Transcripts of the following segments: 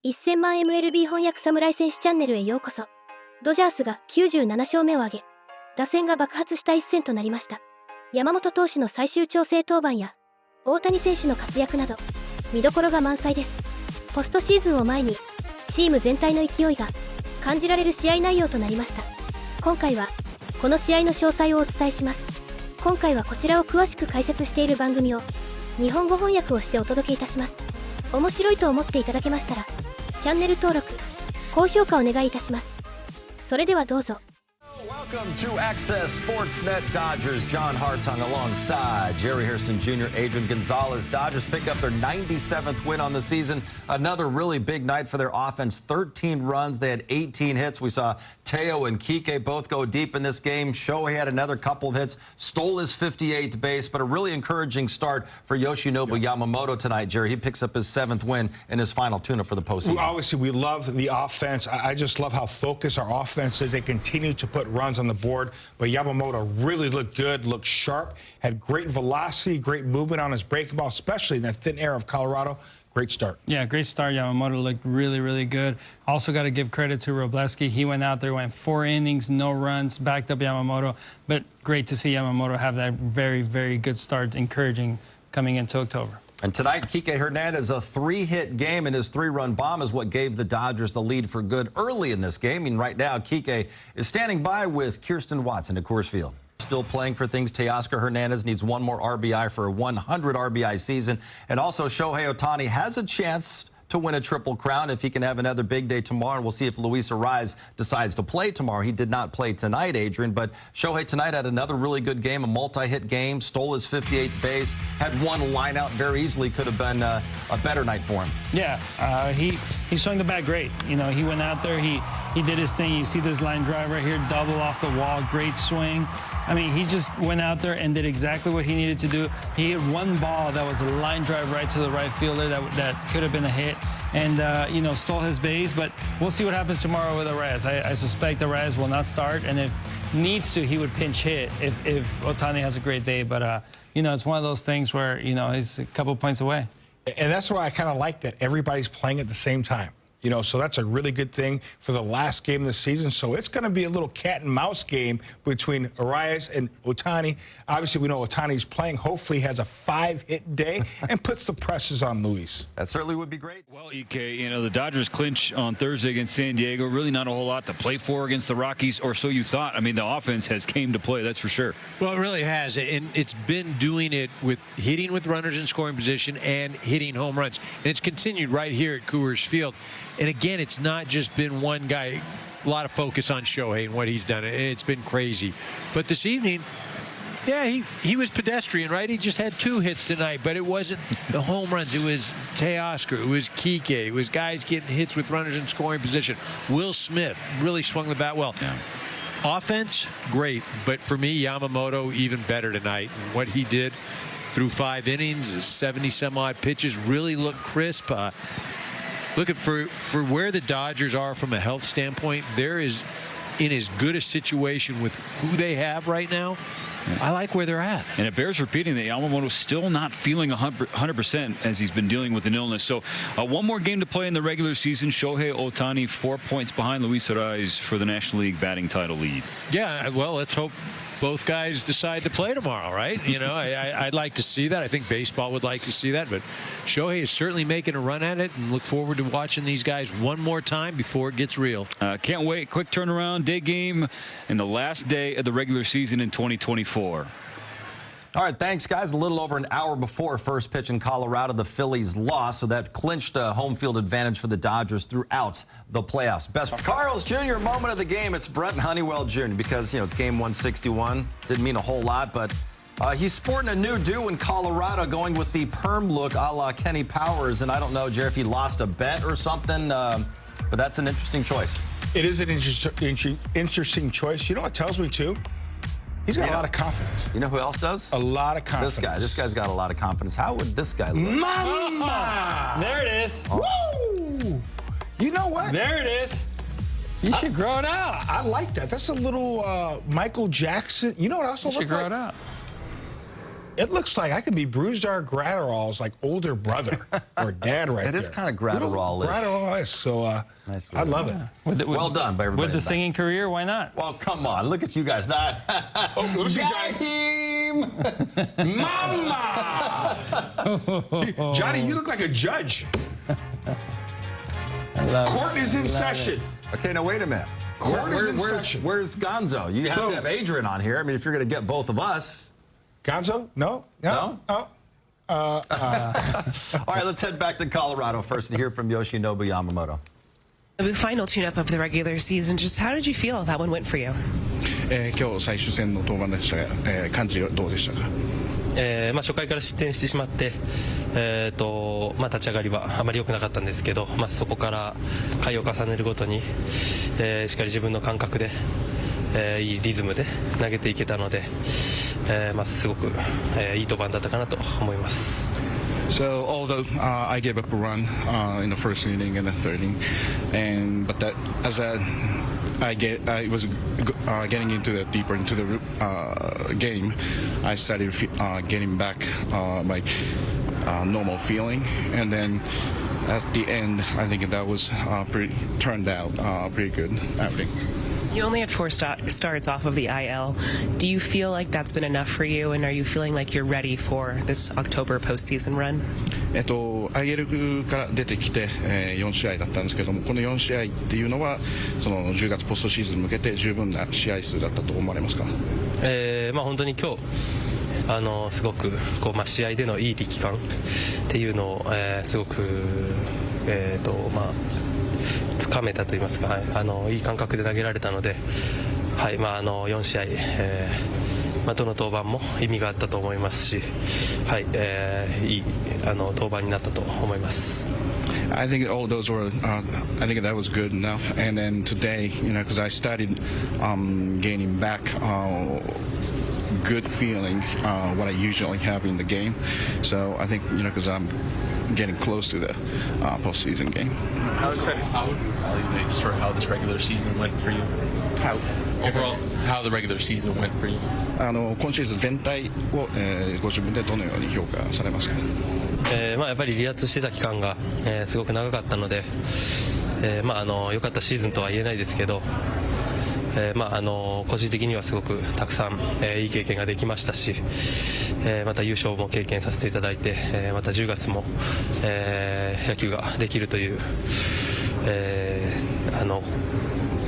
1000万 MLB 翻訳侍戦士チャンネルへようこそ。ドジャースが97勝目を挙げ、打線が爆発した一戦となりました。山本投手の最終調整登板や、大谷選手の活躍など、見どころが満載です。ポストシーズンを前に、チーム全体の勢いが感じられる試合内容となりました。今回は、この試合の詳細をお伝えします。今回はこちらを詳しく解説している番組を、日本語翻訳をしてお届けいたします。面白いと思っていただけましたら、チャンネル登録、高評価お願いいたします。それではどうぞ。Welcome to Access Sportsnet Dodgers. John Hartung alongside Jerry Hairston Jr., Adrian Gonzalez. Dodgers pick up their 97th win on the season. Another really big night for their offense. 13 runs. They had 18 hits. We saw Teo and Kike both go deep in this game. Shohei had another couple of hits, stole his 58th base, but a really encouraging start for Yoshinobu Yamamoto tonight, Jerry. He picks up his 7th win in his final tune-up for the postseason. Well, obviously, we love the offense. I just love how focused our offense is. They continue to put runs on the board, but Yamamoto really looked good, looked sharp, had great velocity, great movement on his breaking ball, especially in that thin air of Colorado. Great start. Yeah, great start. Yamamoto looked really, really good. Also got to give credit to Robleski. He went out there, went 4 innings, no runs, backed up Yamamoto. But great to see Yamamoto have that very, very good start, encouraging coming into October. And tonight, Kike Hernandez, a 3-hit game, and his 3-run bomb is what gave the Dodgers the lead for good early in this game. And right now, Kike is standing by with Kirsten Watson at Coors Field. Still playing for things. Teoscar Hernandez needs one more RBI for a 100 RBI season. And also, Shohei Ohtani has a chance to win a triple crown if he can have another big day tomorrow. And we'll see if Luis Arraez decides to play tomorrow. He did not play tonight, Adrian, but Shohei tonight had another really good game, a multi-hit game, stole his 58th base, had one line out very easily. Could have been a better night for him. Yeah, he swung the bat great. You know, he went out there, he did his thing. You see this line drive right here, double off the wall, great swing. I mean, he just went out there and did exactly what he needed to do. He hit one ball that was a line drive right to the right fielder that could have been a hit, and you know, stole his base. But we'll see what happens tomorrow with Arraez. I suspect Arraez will not start, and if needs to, he would pinch hit if Ohtani has a great day. But you know, it's one of those things where, you know, he's a couple points away. And that's why I kind of like that everybody's playing at the same time. You know, so that's a really good thing for the last game of the season. So it's going to be a little cat and mouse game between Arraez and Ohtani. Obviously, we know Ohtani's playing. Hopefully, he has a 5-hit day and puts the pressures on Luis. That certainly would be great. Well, EK, you know, the Dodgers clinch on Thursday against San Diego. Really not a whole lot to play for against the Rockies, or so you thought. I mean, the offense has came to play, that's for sure. Well, it really has, and it's been doing it with hitting with runners in scoring position and hitting home runs. And it's continued right here at Coors Field. And again, it's not just been one guy. A lot of focus on Shohei and what he's done. It's been crazy. But this evening, yeah, he was pedestrian, right? He just had 2 hits tonight, but it wasn't the home runs. It was Teoscar. It was Kike. It was guys getting hits with runners in scoring position. Will Smith really swung the bat well. Yeah. Offense, great. But for me, Yamamoto, even better tonight. And what he did through 5 innings, 70-some-odd pitches, really looked crisp. Looking for where the Dodgers are from a health standpoint, they're in as good a situation with who they have right now. I like where they're at. And it bears repeating that Yamamoto's still not feeling 100% as he's been dealing with an illness. So one more game to play in the regular season. Shohei Ohtani 4 points behind Luis Arraez for the National League batting title lead. Yeah, well, let's hope both guys decide to play tomorrow, right? You know, I'd like to see that. I think baseball would like to see that. But Shohei is certainly making a run at it, and look forward to watching these guys one more time before it gets real. Can't wait. Quick turnaround, day game, and the last day of the regular season in 2024. All right, thanks, guys. A little over an hour before first pitch in Colorado, the Phillies lost, so that clinched a home field advantage for the Dodgers throughout the playoffs. Best Carl's Jr. moment of the game, it's Brent Honeywell Jr. because, you know, it's game 161. Didn't mean a whole lot, but he's sporting a new do in Colorado, going with the perm look a la Kenny Powers. And I don't know, Jerry, if he lost a bet or something, but that's an interesting choice. It is an interesting choice. You know what it tells me, too? He's got a lot of confidence. You know who else does? A lot of confidence. This guy's got a lot of confidence. How would this guy look? Mama! There it is. Woo! You know what? There it is. You should grow it out. I like that. That's a little Michael Jackson. You know what else? You should grow it out. It looks like I could be Brusdar Gratterall's like older brother or dad right there. It is kind of Gratterall-ish. Gratterall-ish, so nice I love it. Well done by everybody. With the singing career, why not? Well, come on. Look at you guys. Not. Jaheim! Mama! Johnny, you look like a judge. Court is in session. Okay, now wait a minute. Court is in session. Where's Gonzo? You have to have Adrian on here. I mean, if you're going to get both of us. Gonzo? No? No? All right, let's head back to Colorado first and hear from Yoshinobu Yamamoto. The final tune-up of the regular season, just how did you feel that one went for you? 今日最終戦の登板でしたが、感じはどうでしたか？初回から失点してしまって、立ち上がりはあまり良くなかったんですけど、そこから回を重ねるごとに、しっかり自分の感覚で、いいリズムで投げていけたので、すごく、いい登板だったかなと思います。So although I gave up a run in the first inning and the third inning, but that as I was getting into the deeper into the game, I started getting back my normal feeling, and then at the end, I think that was turned out pretty good outing. You only had 4 starts off of the IL. Do you feel like that's been enough for you, and are you feeling like you're ready for this October postseason run? IL から出てきて、4試合だったんですけども、この4試合っていうのはその10月ポストシーズンに向けて十分な試合数だったと思われますか？本当に今日すごく試合でのいい力感っていうのを、すごくつかめたと言いますか、いい感覚で投げられたので、4試合、どの登板も意味があったと思いますし、いい登板になったと思います。I think all those were. I think that was good enough. And then today, because I started gaining back good feeling what I usually have in the game. So I think because I'm getting close to the postseason game. How excited? How would you evaluate just how this regular season went for you? How overall, how the regular season went for you? 今シーズン全体を、ご自分でどのように評価されますか？やっぱり離脱してた期間が、すごく長かったので、良かったシーズンとは言えないですけど、個人的にはすごくたくさん、いい経験ができましたし、また優勝も経験させていただいて、また10月も、野球ができるという、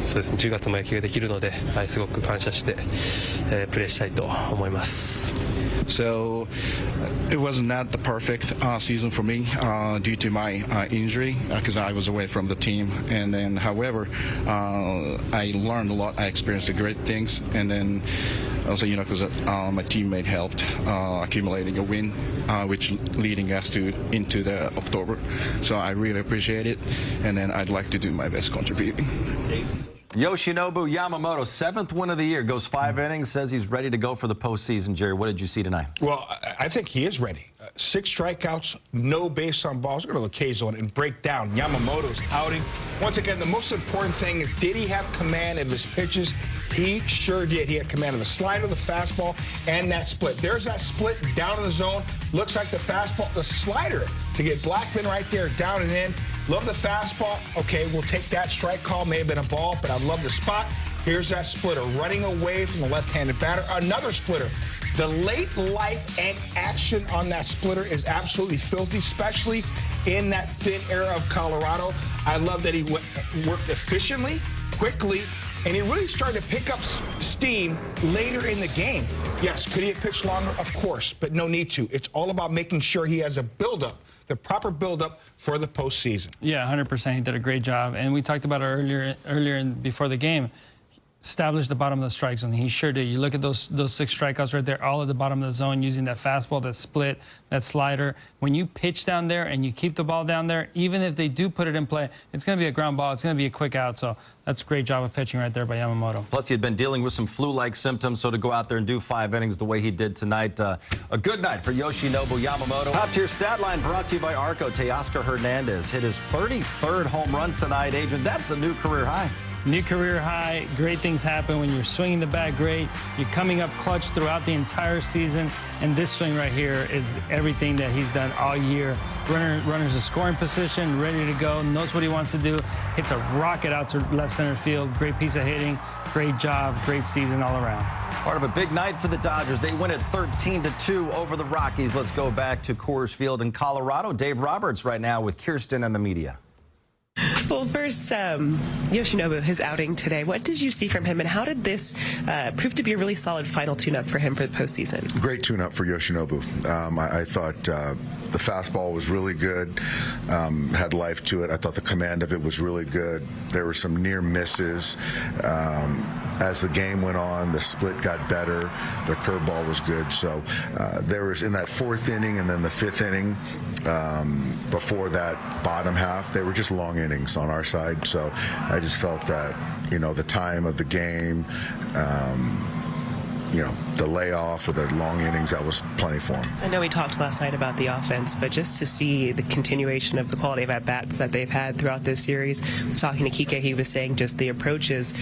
そうですね、10月も野球ができるので、すごく感謝して、プレーしたいと思います。So it was not the perfect season for me due to my injury because I was away from the team. And then, however, I learned a lot. I experienced the great things. And then also, because my teammate helped accumulating a win, which leading us into the October. So I really appreciate it. And then I'd like to do my best contributing. Yoshinobu Yamamoto, 7th win of the year, goes 5 innings, says he's ready to go for the postseason. Jerry, what did you see tonight? Well, I think he is ready. 6 strikeouts, no base on balls. We're going to look K's on and break down Yamamoto's outing. Once again, the most important thing is, did he have command of his pitches? He sure did. He had command of the slider, the fastball, and that split. There's that split down in the zone. Looks like the fastball, the slider to get Blackman right there, down and in. Love the fastball. Okay, we'll take that strike call. May have been a ball, but I love the spot. Here's that splitter running away from the left-handed batter. Another splitter. The late life and action on that splitter is absolutely filthy, especially in that thin era of Colorado. I love that he worked efficiently, quickly, and he really started to pick up steam later in the game. Yes, could he have pitched longer? Of course, but no need to. It's all about making sure he has a buildup, the proper buildup for the postseason. Yeah, 100%. He did a great job. And we talked about it earlier before the game. Established the bottom of the strike zone. He sure did. You look at those 6 strikeouts right there, all at the bottom of the zone, using that fastball, that split, that slider. When you pitch down there and you keep the ball down there, even if they do put it in play, it's going to be a ground ball. It's going to be a quick out. So that's a great job of pitching right there by Yamamoto. Plus, he had been dealing with some flu-like symptoms, so to go out there and do 5 innings the way he did tonight, a good night for Yoshinobu Yamamoto. Top-tier stat line brought to you by Arco. Teoscar Hernandez hit his 33rd home run tonight. Adrian, that's a new career high. new career high. Great things happen when you're swinging the bat great. You're coming up clutch throughout the entire season. And this swing right here is everything that he's done all year. Runner's a scoring position, ready to go, knows what he wants to do, hits a rocket out to left center field. Great piece of hitting, great job, great season all around. Part of a big night for the Dodgers. They win it 13-2 over the Rockies. Let's go back to Coors Field in Colorado. Dave Roberts right now with Kirsten and the media. Well, first, Yoshinobu, his outing today. What did you see from him, and how did this prove to be a really solid final tune-up for him for the postseason? Great tune-up for Yoshinobu. I thought the fastball was really good, had life to it. I thought the command of it was really good. There were some near misses. As the game went on, the split got better. The curveball was good. So there was, in that fourth inning and then the fifth inning, before that bottom half, they were just long innings on our side. So I just felt that, the time of the game, the layoff or the long innings, that was plenty for him. I know we talked last night about the offense, but just to see the continuation of the quality of at-bats that they've had throughout this series. I was talking to Kike, he was saying just the approaches,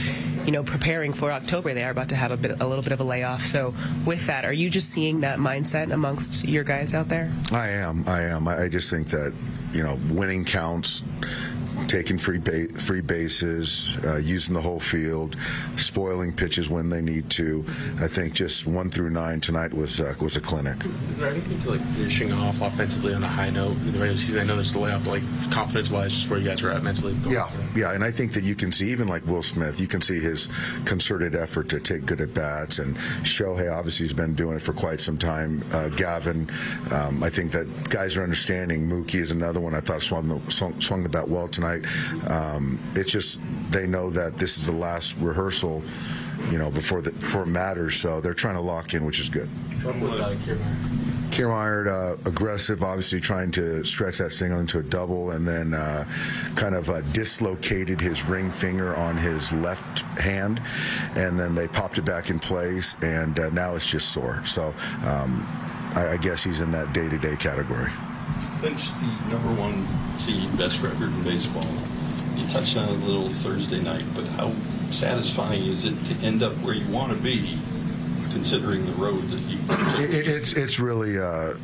preparing for October. They are about to have a little bit of a layoff. So with that, are you just seeing that mindset amongst your guys out there? I am. I just think that, winning counts, taking free bases, using the whole field, spoiling pitches when they need to. I think just 1 through 9 tonight was a clinic. Is there anything to finishing off offensively on a high note in the regular season? I know there's a layoff, but confidence-wise, just where you guys are at mentally. Yeah, and I think that you can see, even like Will Smith, you can see his concerted effort to take good at bats, and Shohei obviously has been doing it for quite some time. Gavin, I think that guys are understanding. Mookie is another one I thought swung the bat well tonight. It's just they know that this is the last rehearsal, before it matters. So they're trying to lock in, which is good. Kiermaier, aggressive, obviously trying to stretch that single into a double, and then kind of dislocated his ring finger on his left hand, and then they popped it back in place, and now it's just sore. So I guess he's in that day-to-day category. Clinched the #1 seed, best record in baseball. You touched on it a little Thursday night, but how satisfying is it to end up where you want to be, considering the road that you took? It's really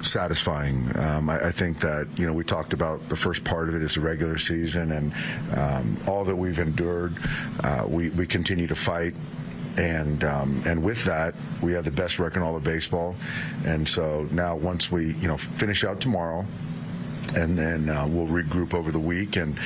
satisfying. I think that, we talked about the first part of it is the regular season, and all that we've endured, we continue to fight. And with that, we have the best record in all of baseball. And so now once we, finish out tomorrow, and then we'll regroup over the week, and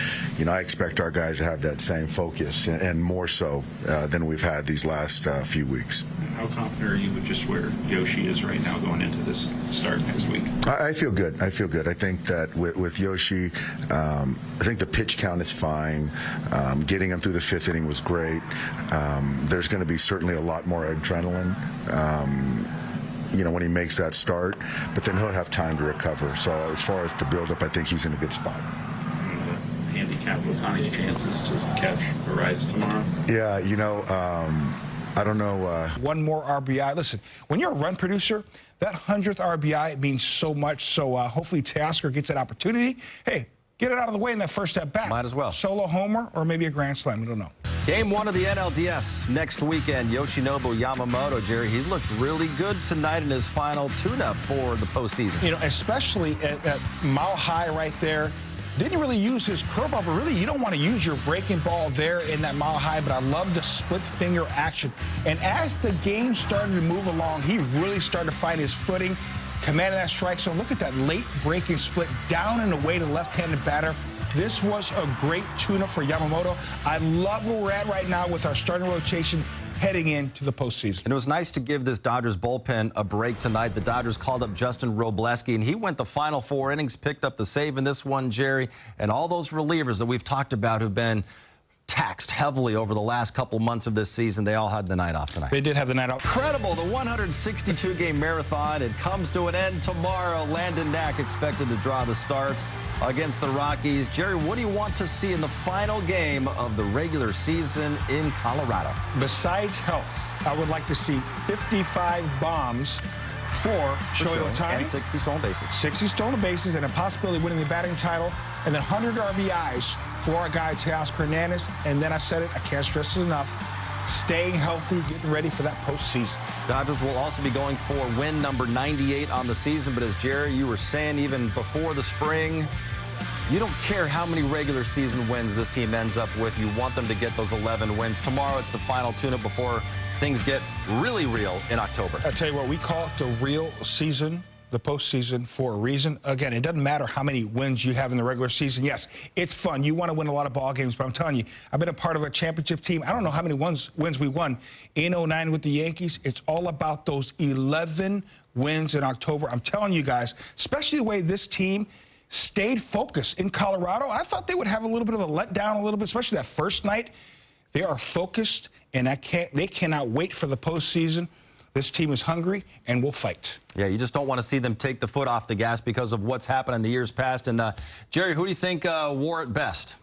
I expect our guys to have that same focus, and more so than we've had these last few weeks. How confident are you with just where Yoshi is right now going into this start next week? I feel good. I think that with Yoshi, I think the pitch count is fine. Getting him through the fifth inning was great. There's going to be certainly a lot more adrenaline when he makes that start, but then he'll have time to recover. So as far as the build-up, I think he's in a good spot. Handicap Ohtani's chances to catch a rise tomorrow? Yeah, I don't know. One more RBI. Listen, when you're a run producer, that 100th RBI means so much. So hopefully Teoscar gets that opportunity. Hey, get it out of the way in that first at bat. Might as well. Solo homer or maybe a grand slam. We don't know. Game 1 of the NLDS next weekend. Yoshinobu Yamamoto, Jerry, he looked really good tonight in his final tune-up for the postseason. Especially at mile high right there. Didn't really use his curveball, but really you don't want to use your breaking ball there in that mile high, but I love the split finger action. And as the game started to move along, he really started to find his footing, commanded that strike zone. Look at that late breaking split down and away to left-handed batter. This was a great tune-up for Yamamoto. I love where we're at right now with our starting rotation heading into the postseason. And it was nice to give this Dodgers bullpen a break tonight. The Dodgers called up Justin Robleski, and he went the final 4 innings, picked up the save in this one, Jerry. And all those relievers that we've talked about who've been taxed heavily over the last couple months of this season, they all had the night off tonight. They did have the night off. Incredible, the 162-game marathon. It comes to an end tomorrow. Landon Knack expected to draw the start against the Rockies. Jerry, what do you want to see in the final game of the regular season in Colorado? Besides health, I would like to see 55 bombs for Shohei Ohtani. And 60 stolen bases. 60 stolen bases and a possibility of winning the batting title. And then 100 RBIs for our guy, Teos Hernandez. And then I said it, I can't stress it enough, staying healthy, getting ready for that postseason. Dodgers will also be going for win number 98 on the season. But as Jerry, you were saying even before the spring, you don't care how many regular season wins this team ends up with. You want them to get those 11 wins. Tomorrow, it's the final tune-up before things get really real in October. I tell you what, we call it the real season, the postseason, for a reason. Again, it doesn't matter how many wins you have in the regular season. Yes, it's fun. You want to win a lot of ball games, but I'm telling you, I've been a part of a championship team. I don't know how many wins we won in 09 with the Yankees. It's all about those 11 wins in October. I'm telling you guys, especially the way this team stayed focused in Colorado. I thought they would have a little bit of a letdown, especially that first night. They are focused, and they cannot wait for the postseason. This team is hungry and will fight. Yeah, you just don't want to see them take the foot off the gas because of what's happened in the years past. And Jerry, who do you think wore it best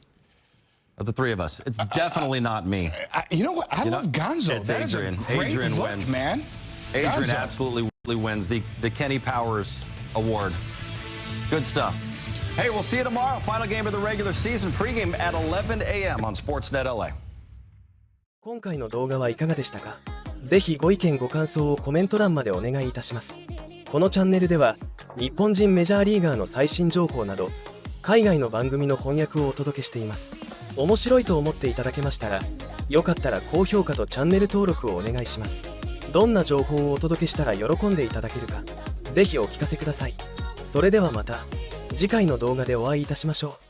of the three of us? It's definitely not me. You know what? I love Gonzo. It's that Adrian. Is a great Adrian look, wins, man. Adrian Gonzo absolutely wins the Kenny Powers Award. Good stuff. Hey, we'll see you tomorrow. Final game of the regular season. Pregame at 11 a.m. on Sportsnet LA. 今回の動画はいかがでしたか？ぜひご意見ご感想をコメント欄までお願いいたします。このチャンネルでは日本人メジャーリーガーの最新情報など海外の番組の翻訳をお届けしています。面白いと思っていただけましたら、よかったら高評価とチャンネル登録をお願いします。どんな情報をお届けしたら喜んでいただけるか、ぜひお聞かせください。それではまた次回の動画でお会いいたしましょう。